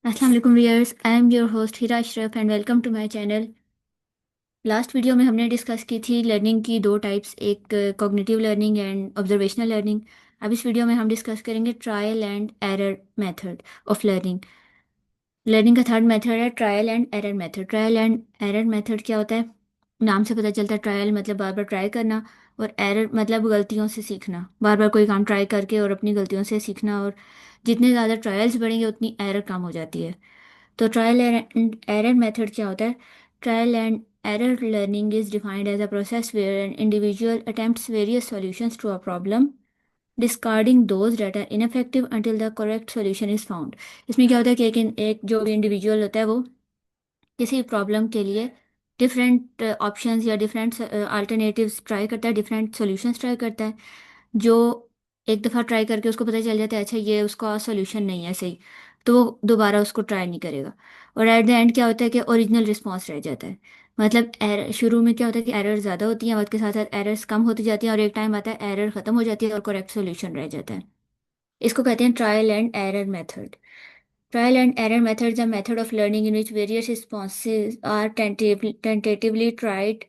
अस्सलाम वालेकुम viewers, I am your host Hira Ashraf and welcome to my channel. Last video में हमने डिस्कस की थी लर्निंग की दो टाइप्स, एक cognitive learning and observational learning. अब इस वीडियो में हम डिस्कस करेंगे trial and error method of learning. Learning का थर्ड मेथड है trial and error method. Trial and error method क्या होता है? नाम से पता चलता है, ट्रायल मतलब बार बार ट्राई करना, और एरर मतलब गलतियों से सीखना, बार बार कोई काम ट्राई करके और अपनी गलतियों से सीखना। और जितने ज़्यादा ट्रायल्स बढ़ेंगे उतनी एरर कम हो जाती है। तो ट्रायल एंड एरर मेथड क्या होता है? Trial and error learning is defined as a process where an individual attempts various solutions to a problem, discarding those that are ineffective until the correct solution is found। इसमें क्या होता है कि एक जो भी इंडिविजुअल होता है वो किसी प्रॉब्लम के लिए डिफरेंट ऑप्शंस या डिफरेंट अल्टरनेटिव्स ट्राई करता है, डिफरेंट सॉल्यूशंस ट्राई करता है। जो एक दफ़ा ट्राई करके उसको पता चल जाता है अच्छा ये उसका सॉल्यूशन नहीं है सही, तो वो दोबारा उसको ट्राई नहीं करेगा। और एट द एंड क्या होता है कि ओरिजिनल रिस्पॉन्स रह जाता है। मतलब एरर शुरू में क्या होता है कि एरर ज़्यादा होती हैं, वक्त के साथ साथ एरर्स कम होती जाती हैं, और एक टाइम आता है एरर ख़त्म हो जाती है और करेक्ट सॉल्यूशन रह जाता है। इसको कहते हैं trial and error method. Trial and error methods are method of learning in which various responses are tentatively tried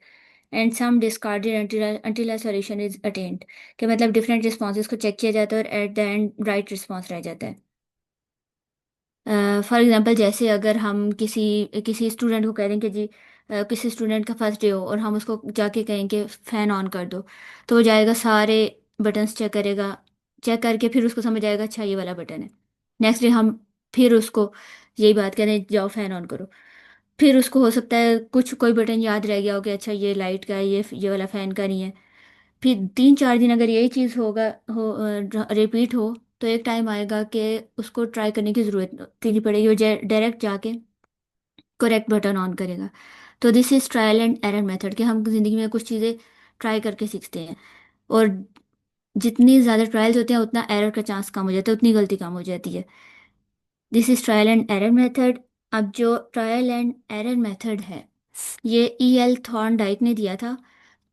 and some discarded until a solution is attained। कि मतलब डिफरेंट रिस्पॉन्सेज को check किया जाता है और at the end right response रह जाता है। फॉर एग्जांपल, जैसे अगर हम किसी किसी स्टूडेंट को कह दें कि जी किसी स्टूडेंट का फर्स्ट डे हो और हम उसको जाके कहें कि फ़ैन ऑन कर दो, तो वो जाएगा सारे बटन्स चेक करेगा, चेक करके फिर उसको समझ आएगा अच्छा ये वाला बटन है। नेक्स्ट डे हम फिर उसको यही बात करें जाओ फ़ैन ऑन करो, फिर उसको हो सकता है कुछ कोई बटन याद रह गया हो कि अच्छा ये लाइट का है, ये वाला फ़ैन का नहीं है। फिर 3-4 दिन अगर यही चीज़ होगा हो रिपीट हो, तो एक टाइम आएगा कि उसको ट्राई करने की ज़रूरत नहीं पड़ेगी, वो डायरेक्ट जाके करेक्ट बटन ऑन करेगा। तो this is trial and error method, कि हम ज़िंदगी में कुछ चीज़ें ट्राई करके सीखते हैं, और जितनी ज़्यादा ट्रायल्स होते हैं उतना एरर का चांस कम हो जाता है, उतनी गलती कम हो जाती है। This is trial and error method. अब जो ट्रायल एंड एरर मेथड है ये E.L. थॉर्नडाइक ने दिया था।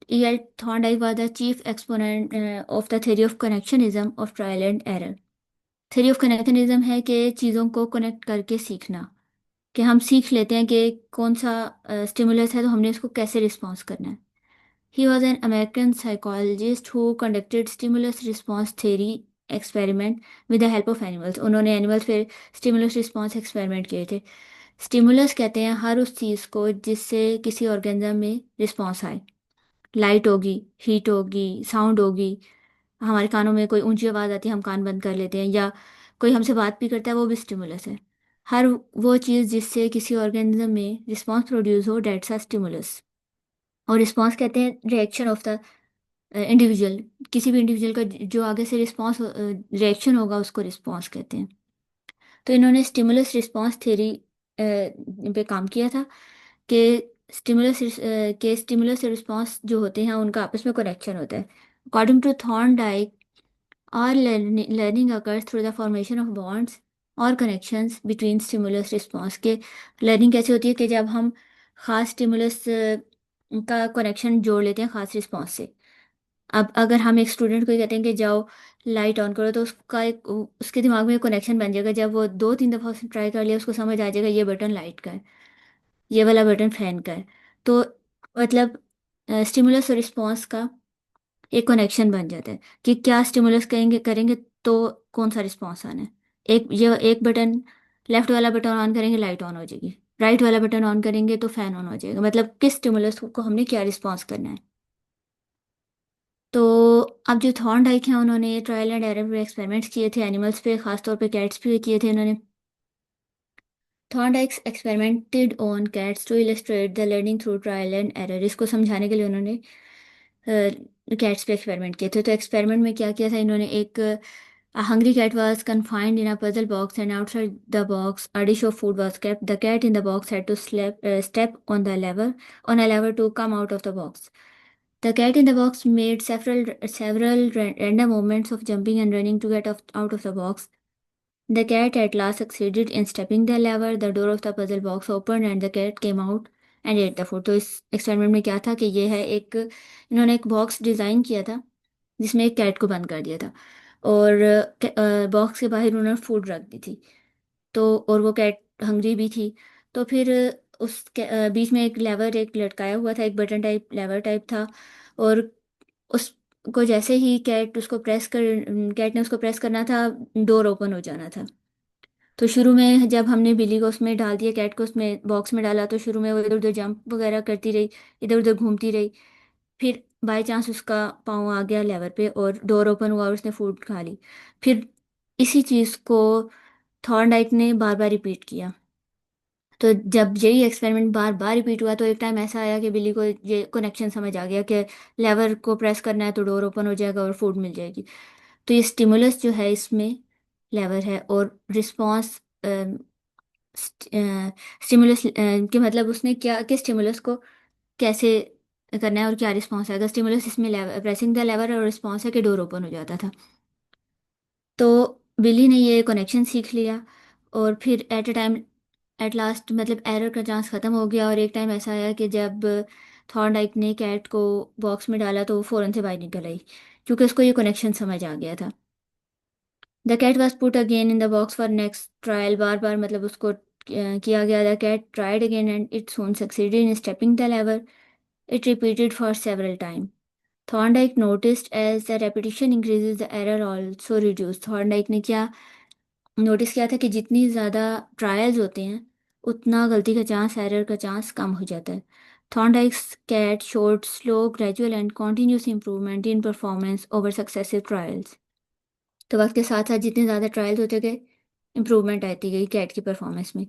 E.L. Thorndike was the chief exponent of the theory of connectionism of trial and error। Theory of connectionism है कि चीज़ों को कनेक्ट करके सीखना, कि हम सीख लेते हैं कि कौन सा स्टिमुलस है तो हमने उसको कैसे रिस्पॉन्स करना है। He was an American psychologist who conducted stimulus response theory experiment with the help of animals. उन्होंने एनिमल्स पे स्टिमुलस रिस्पॉन्स एक्सपेरिमेंट किए थे। स्टिमुलस कहते हैं हर उस चीज़ को जिससे किसी ऑर्गेनिज्म में रिस्पॉन्स आए। लाइट होगी, हीट होगी, साउंड होगी, हमारे कानों में कोई ऊंची आवाज़ आती है हम कान बंद कर लेते हैं, या कोई हमसे बात भी करता है, वो भी स्टिमुलस है। हर वो चीज़ जिससे किसी ऑर्गेनिज्म में रिस्पॉन्स प्रोड्यूस हो, डेट्स अ स्टिमुलस। और रिस्पॉन्स कहते हैं रिएक्शन ऑफ द इंडिविजुअल। किसी भी इंडिविजुअल का जो आगे से रिस्पॉन्स रिएक्शन होगा उसको रिस्पॉन्स कहते हैं। तो इन्होंने स्टिमुलस रिस्पॉन्स थ्योरी पे काम किया था कि स्टिमुलस रिस्पॉन्स जो होते हैं उनका आपस में कनेक्शन होता है। अकॉर्डिंग टू थॉर्नडाइक, और learning occurs through the formation of bonds और कनेक्शंस बिटवीन स्टिमुलस रिस्पॉन्स। के लर्निंग कैसे होती है कि जब हम खास स्टिमुलस का कनेक्शन जोड़ लेते हैं खास रिस्पॉन्स से। अब अगर हम एक स्टूडेंट को ही कहते हैं कि जाओ लाइट ऑन करो, तो उसका एक उसके दिमाग में कनेक्शन बन जाएगा। जब वो 2-3 दफ़ा उसने ट्राई कर लिया उसको समझ आ जाएगा ये बटन लाइट का है, ये वाला बटन फैन का है। तो मतलब स्टिमुलस और रिस्पॉन्स का एक कनेक्शन बन जाता है कि क्या स्टिमुलस करेंगे करेंगे तो कौन सा रिस्पॉन्स आना है। एक बटन, लेफ्ट वाला बटन ऑन करेंगे लाइट ऑन हो जाएगी, राइट वाला बटन ऑन करेंगे तो फैन ऑन हो जाएगा। मतलब किस स्टिमुलस को हमने क्या रिस्पॉन्स करना है। तो अब जो थॉर्नडाइक हैं उन्होंने ट्रायल एंड एरर पे एक्सपेरिमेंट्स किए थे एनिमल्स पे, खासतौर पे कैट्स पे किए थे इन्होंने। Thorndike's experimented on cats to illustrate the learning through trial and error. इसको समझाने के लिए उन्होंने कैट्स पे एक्सपेरिमेंट किए थे। तो एक्सपेरिमेंट में क्या किया था इन्होंने, एक a hungry cat was confined in a puzzle box, and outside the box a dish of food was kept. The cat in the box had to step on a lever to come out of the box. The cat in the box made several random movements of jumping and running to get out of the box. The cat at last succeeded in stepping the lever. The door of the puzzle box opened and the cat came out and ate the food। तो इस experiment में क्या था कि ये है एक, इन्होंने एक बॉक्स डिज़ाइन किया था जिसमें एक कैट को बंद कर दिया था, और बॉक्स के बाहर उन्होंने फूड रख दी थी। तो और वो कैट हंग्री भी थी। तो फिर उस बीच में एक लेवर एक लटकाया हुआ था, एक बटन टाइप लेवर टाइप था। और उसको जैसे ही कैट ने उसको प्रेस करना था, डोर ओपन हो जाना था। तो शुरू में जब हमने बिल्ली को उसमें डाल दिया, कैट को उसमें बॉक्स में डाला, तो शुरू में वो इधर उधर जंप वगैरह करती रही, इधर उधर घूमती रही। फिर बाय चांस उसका पाँव आ गया लेवर पे और डोर ओपन हुआ और उसने फूड खा ली। फिर इसी चीज़ को थॉर्नडाइक ने बार बार रिपीट किया। तो जब यही एक्सपेरिमेंट बार बार रिपीट हुआ, तो एक टाइम ऐसा आया कि बिल्ली को ये कनेक्शन समझ आ गया कि लेवर को प्रेस करना है तो डोर ओपन हो जाएगा और फूड मिल जाएगी। तो ये स्टिमुलस जो है इसमें लेवर है, और रिस्पॉन्स स्टिमुलस के मतलब उसने क्या किस स्टिमुलस को कैसे करना है और क्या रिस्पॉन्स आएगा। स्टिमुलस इसमें प्रेसिंग द लेवर, और रिस्पॉन्स है कि डोर ओपन हो जाता था। तो बिल्ली ने ये कनेक्शन सीख लिया, और फिर एट लास्ट मतलब एरर का चांस ख़त्म हो गया। और एक टाइम ऐसा आया कि जब थॉर्नडाइक ने कैट को बॉक्स में डाला तो वो फ़ौरन से बाहर निकल आई, क्योंकि उसको ये कनेक्शन समझ आ गया था। The cat was put again in the box for next trial. बार बार मतलब उसको किया गया। The cat tried again and it soon succeeded in stepping the lever. It repeated for several time. Thorndike noticed as the repetition increases the error also reduce. Thorndike ने क्या notice किया था कि जितनी ज़्यादा ट्रायल्स होते हैं, उतना गलती का चांस, एरर का चांस कम हो जाता है। Thorndike's cat showed slow gradual and continuous improvement in performance over successive trials. तो वक्त के साथ साथ जितने ज़्यादा ट्रायल्स होते गए, इम्प्रूवमेंट आती गई कैट की परफॉर्मेंस में।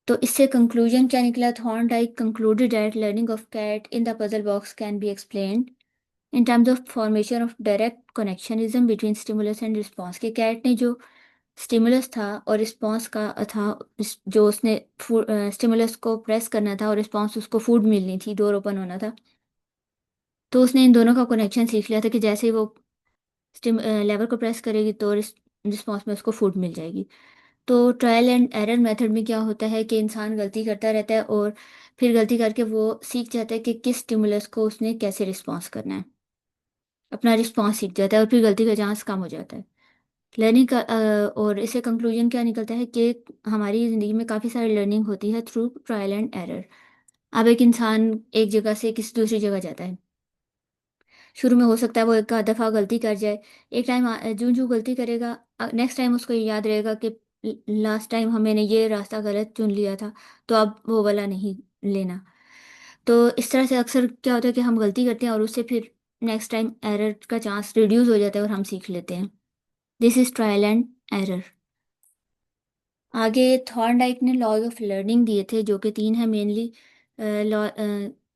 तो इससे कंक्लूजन क्या निकला? Thorndike concluded that learning of cat in the puzzle box can be explained in terms of formation of direct connectionism between stimulus and response. के कैट ने जो स्टिमुलस था और रिस्पॉन्स का था, जो उसने स्टिमुलस को प्रेस करना था और रिस्पॉन्स उसको फूड मिलनी थी, डोर ओपन होना था। तो उसने इन दोनों का कनेक्शन सीख लिया था कि जैसे ही वो लेवर को प्रेस करेगी तो रिस्पॉन्स में उसको फूड मिल जाएगी। तो ट्रायल एंड एरर मेथड में क्या होता है कि इंसान गलती करता रहता है, और फिर गलती करके वो सीख जाता है कि किस स्टिमुलस को उसने कैसे रिस्पॉन्स करना है, अपना रिस्पॉन्स सीख जाता है, और फिर गलती का चांस कम हो जाता है। लर्निंग का और इससे कंक्लूजन क्या निकलता है कि हमारी ज़िंदगी में काफ़ी सारी लर्निंग होती है थ्रू ट्रायल एंड एरर। अब एक इंसान एक जगह से किसी दूसरी जगह जाता है। शुरू में हो सकता है वो एक आध दफ़ा गलती कर जाए। एक टाइम जूं जूं गलती करेगा, नेक्स्ट टाइम उसको ये याद रहेगा कि लास्ट टाइम मैंने ये रास्ता गलत चुन लिया था, तो अब वो वाला नहीं लेना। तो इस तरह से अक्सर क्या होता है कि हम गलती करते हैं और उससे फिर नेक्स्ट टाइम एरर का चांस रिड्यूस हो जाता है और हम सीख लेते हैं। This is trial and error. आगे थॉर्नडाइक ने लॉज ऑफ लर्निंग दिए थे, जो कि तीन है मेनली।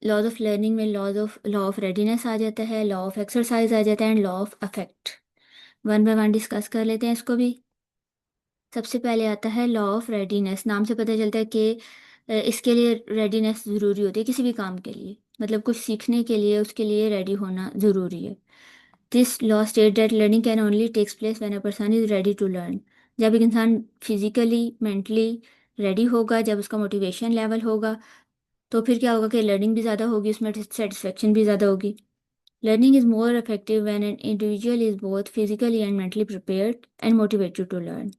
लॉज ऑफ लर्निंग में लॉ ऑफ रेडीनेस आ जाता है, लॉ ऑफ एक्सरसाइज आ जाता है, and law of affect. One by one discuss कर लेते हैं इसको भी। सबसे पहले आता है लॉ ऑफ रेडीनेस। नाम से पता चलता है कि इसके लिए रेडीनेस ज़रूरी होती है किसी भी काम के लिए, मतलब कुछ सीखने के लिए उसके लिए रेडी होना ज़रूरी है। This law state that learning can only takes place when a person is ready to learn. जब एक इंसान फिजिकली मेंटली रेडी होगा, जब उसका मोटिवेशन लेवल होगा, तो फिर क्या होगा कि लर्निंग भी ज़्यादा होगी, उसमें सेटिस्फेक्शन भी ज़्यादा होगी। Learning is more effective when an individual is both physically and mentally prepared and motivated to learn.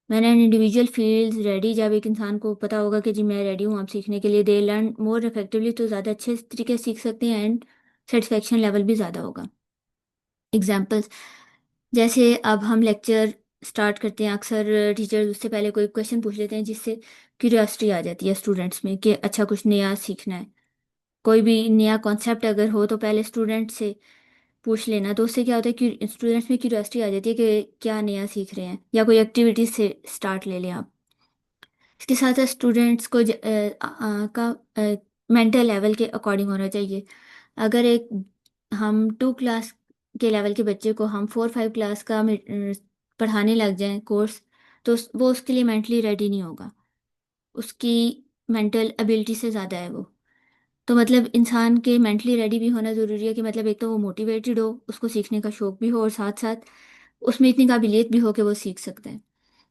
When an individual feels ready, जब एक इंसान को पता होगा कि जी मैं रेडी हूँ अब सीखने के लिए, दे लर्न मोर इफेक्टिवली, तो ज़्यादा अच्छे तरीके से सीख सकते हैं, एंड सेटिस्फेक्शन लेवल भी ज़्यादा होगा। एग्जाम्पल्स, जैसे अब हम लेक्चर स्टार्ट करते हैं, अक्सर टीचर उससे पहले कोई क्वेश्चन पूछ लेते हैं जिससे क्यूरियोसिटी आ जाती है स्टूडेंट्स में कि अच्छा कुछ नया सीखना है। कोई भी नया कॉन्सेप्ट अगर हो तो पहले स्टूडेंट से पूछ लेना, तो उससे क्या होता है कि स्टूडेंट्स में क्यूरियोसिटी आ जाती है कि क्या नया सीख रहे हैं, या कोई एक्टिविटी से स्टार्ट ले लें आप। इसके साथ साथ स्टूडेंट्स को का मेंटल लेवल के अकॉर्डिंग होना चाहिए। अगर एक हम 2 क्लास के लेवल के बच्चे को हम 4-5 क्लास का पढ़ाने लग जाएं कोर्स, तो वो उसके लिए मेंटली रेडी नहीं होगा। उसकी मेंटल एबिलिटी से ज़्यादा है वो। तो मतलब इंसान के मेंटली रेडी भी होना ज़रूरी है, कि मतलब एक तो वो मोटिवेटेड हो, उसको सीखने का शौक भी हो, और साथ साथ उसमें इतनी काबिलियत भी हो कि वो सीख सकता है।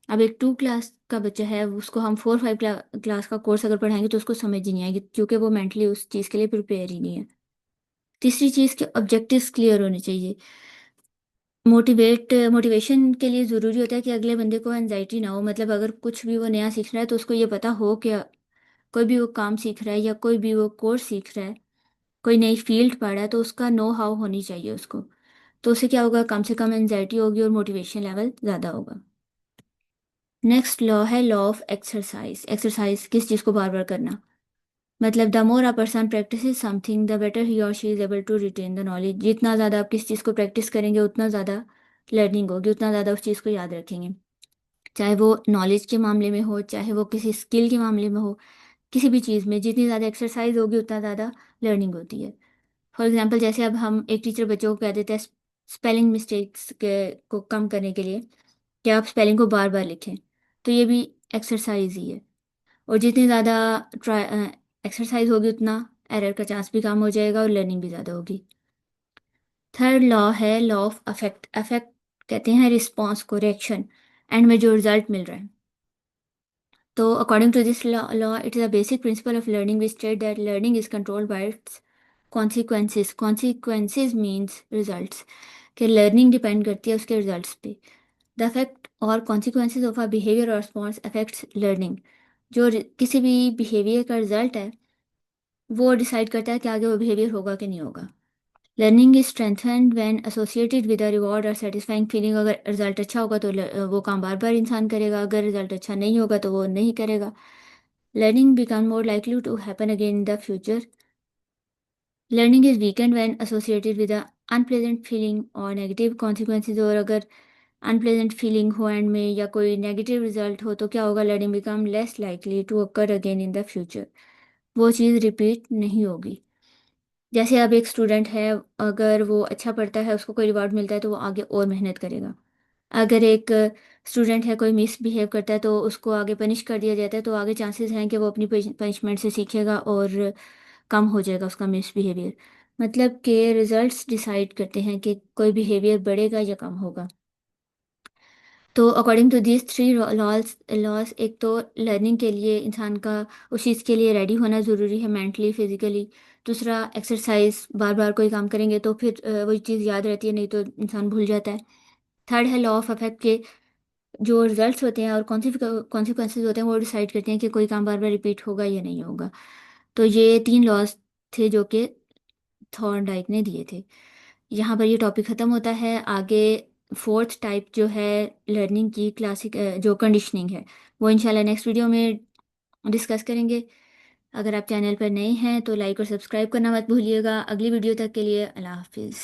अब एक 2 क्लास का बच्चा है, उसको हम 4-5 क्लास का कोर्स अगर पढ़ाएंगे तो उसको समझ ही नहीं आएगी, क्योंकि वो मेंटली उस चीज़ के लिए प्रिपेयर ही नहीं है। तीसरी चीज़ के ऑब्जेक्टिव्स क्लियर होने चाहिए। मोटिवेशन के लिए ज़रूरी होता है कि अगले बंदे को एनजाइटी ना हो। मतलब अगर कुछ भी वो नया सीख रहा है तो उसको ये पता हो कि कोई भी वो काम सीख रहा है या कोई भी वो कोर्स सीख रहा है, कोई नई फील्ड पढ़ रहा है, तो उसका नो हाउ होनी चाहिए उसको। तो उससे क्या होगा, कम से कम एनजाइटी होगी और मोटिवेशन लेवल ज़्यादा होगा। नेक्स्ट लॉ है लॉ ऑफ एक्सरसाइज। एक्सरसाइज किस चीज़ को बार बार करना। मतलब the more a person practice something the better he और she is able to retain the knowledge. जितना ज़्यादा आप किस चीज़ को प्रैक्टिस करेंगे उतना ज़्यादा लर्निंग होगी, उतना ज़्यादा उस चीज़ को याद रखेंगे। चाहे वो नॉलेज के मामले में हो, चाहे वो किसी स्किल के मामले में हो, किसी भी चीज़ में जितनी ज़्यादा एक्सरसाइज होगी उतना ज़्यादा लर्निंग होती है। फॉर एग्जाम्पल, जैसे अब हम एक टीचर बच्चों को कह देते हैं स्पेलिंग मिस्टेक्स के को कम करने के लिए कि आप स्पेलिंग को बार बार लिखें, तो ये भी एक्सरसाइज ही है। और जितनी ज़्यादा ट्राई एक्सरसाइज होगी उतना एरर का चांस भी कम हो जाएगा और लर्निंग भी ज़्यादा होगी। थर्ड लॉ है लॉ ऑफ अफेक्ट। अफेक्ट कहते हैं रिस्पॉन्स को, रिएक्शन, एंड में जो रिजल्ट मिल रहा है। तो according to this law it is a basic principle of learning which state that learning is controlled by its consequences. Consequences means results, कि learning depend करती है उसके रिजल्ट्स पे। द इफेक्ट और कॉन्सिक्वेंसेज ऑफ अ बिहेवियर और response affects learning. जो किसी भी बिहेवियर का रिजल्ट है वो डिसाइड करता है कि आगे वो बिहेवियर होगा कि नहीं होगा। Learning is strengthened when associated with a reward और सेटिस्फाइंग फीलिंग। अगर रिजल्ट अच्छा होगा तो वो काम बार बार इंसान करेगा, अगर रिजल्ट अच्छा नहीं होगा तो वो नहीं करेगा। Learning become more likely to happen again in the future. Learning is weakened when associated with a unpleasant feeling और नेगेटिव कॉन्सिक्वेंसेज। और अगर अनप्लेजेंट फीलिंग हो एंड में या कोई नेगेटिव रिजल्ट हो तो क्या होगा, learning become less likely to occur again in the future. वो चीज़ रिपीट नहीं होगी। जैसे अब एक स्टूडेंट है, अगर वो अच्छा पढ़ता है उसको कोई रिवॉर्ड मिलता है तो वो आगे और मेहनत करेगा। अगर एक स्टूडेंट है कोई मिसबिहेव करता है तो उसको आगे पनिश कर दिया जाता है, तो आगे चांसेस हैं कि वो अपनी पनिशमेंट से सीखेगा और कम हो जाएगा उसका मिसबिहेवियर। मतलब कि रिजल्ट्स डिसाइड करते हैं कि कोई बिहेवियर बढ़ेगा या कम होगा। तो according to this three laws laws, एक तो लर्निंग के लिए इंसान का उस चीज़ के लिए रेडी होना ज़रूरी है, मेंटली फिजिकली। दूसरा, एक्सरसाइज बार बार कोई काम करेंगे तो फिर वही चीज़ याद रहती है, नहीं तो इंसान भूल जाता है। थर्ड है लॉ ऑफ अफेक्ट के जो रिजल्ट्स होते हैं और कॉन्सिक्वेंसेज होते हैं वो डिसाइड करते हैं कि कोई काम बार बार रिपीट होगा या नहीं होगा। तो ये तीन लॉज थे जो कि थॉर्नडाइक ने दिए थे। यहाँ पर ये टॉपिक ख़त्म होता है। आगे फोर्थ टाइप जो है लर्निंग की, क्लासिक जो कंडीशनिंग है, वो इंशाल्लाह नेक्स्ट वीडियो में डिस्कस करेंगे। अगर आप चैनल पर नए हैं तो लाइक और सब्सक्राइब करना मत भूलिएगा। अगली वीडियो तक के लिए अल्लाह हाफिज़।